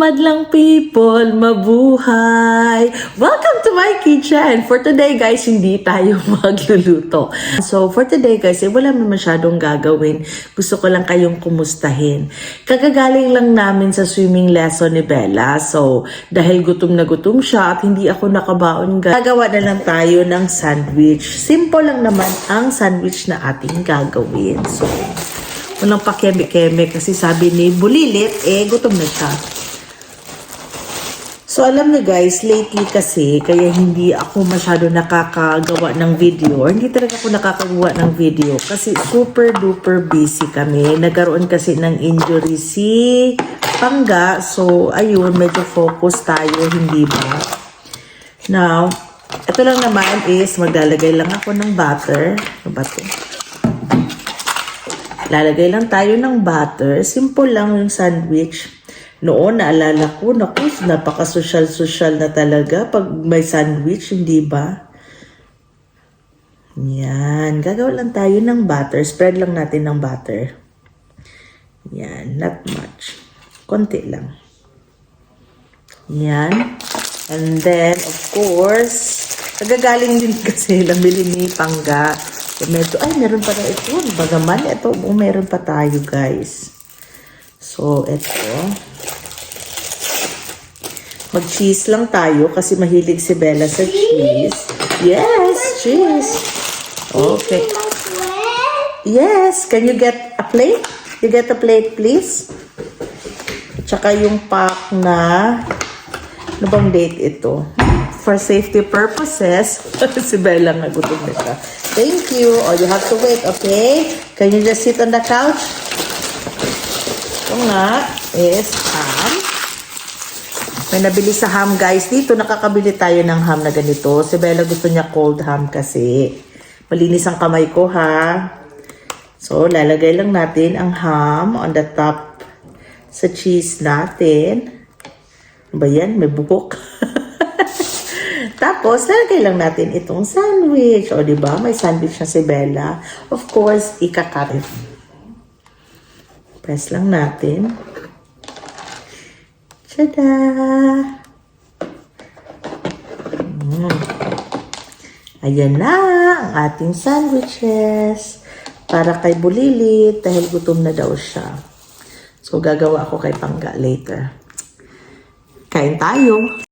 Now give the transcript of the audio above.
Madlang people, mabuhay! Welcome to my kitchen! For today guys, hindi tayo magluluto. So for today guys, wala naman masyadong gagawin. Gusto ko lang kayong kumustahin. Kagagaling lang namin sa swimming lesson ni Bella. So dahil gutom na gutom siya at hindi ako nakabaon guys, gagawa na lang tayo ng sandwich. Simple lang naman ang sandwich na ating gagawin. So walang pakeme-keme kasi sabi ni Bulilit, gutom na siya. So alam niyo guys, lately kasi, kaya hindi ako masyado nakakagawa ng video. Hindi talaga ako nakakagawa ng video kasi super duper busy kami. Nagkaroon kasi ng injury si Pangga. So ayun, medyo focus tayo, hindi ba? Now, ito lang naman is maglalagay lang ako ng butter. Ano ba ito? Lalagay lang tayo ng butter. Simple lang yung sandwich. Noon, naalala ko, naku, napaka-social-social na talaga pag may sandwich, hindi ba? Yan. Gagawa lang tayo ng butter. Spread lang natin ng butter. Yan. Not much. Konti lang. Yan. And then, of course, nagagaling din kasi nabili ni Pangga. Medyo, ay, meron pa na ito. Bagaman, ito, meron pa tayo, guys. So, ito. Mag-cheese lang tayo kasi mahilig si Bella sa cheese. Yes, cheese. Okay. Yes, can you get a plate? You get a plate, please? Tsaka yung pack na, ano bang date ito? For safety purposes, si Bella nga gutom na siya. Thank you. Oh, you have to wait, okay? Can you just sit on the couch? Ito nga is ham. May nabili sa ham, guys. Dito, nakakabili tayo ng ham na ganito. Si Bella gusto niya cold ham kasi. Malinis ang kamay ko, ha? So, lalagay lang natin ang ham on the top sa cheese natin. Ano ba yan? May buhok. Tapos, lalagay lang natin itong sandwich. O, diba? May sandwich na si Bella. Of course, ikakat. Press lang natin. Tada! Ayan na ang ating sandwiches. Para kay Bulilit dahil gutom na daw siya. So, gagawa ako kay Pangga later. Kain tayo!